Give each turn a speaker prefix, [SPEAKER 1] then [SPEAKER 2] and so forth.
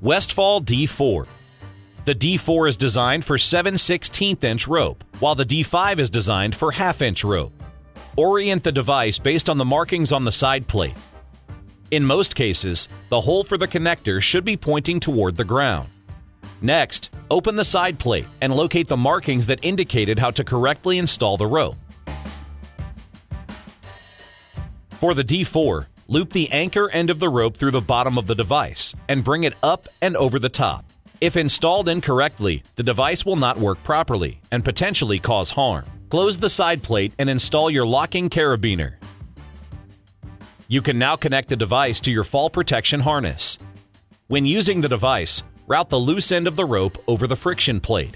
[SPEAKER 1] WestFall D4. The D4 is designed for 7/16" rope, while the D5 is designed for 1/2" rope. Orient the device based on the markings on the side plate. In most cases, the hole for the connector should be pointing toward the ground. Next, open the side plate and locate the markings that indicated how to correctly install the rope. For the D4, loop the anchor end of the rope through the bottom of the device and bring it up and over the top. If installed incorrectly, the device will not work properly and potentially cause harm. Close the side plate and install your locking carabiner. You can now connect the device to your fall protection harness. When using the device, route the loose end of the rope over the friction plate.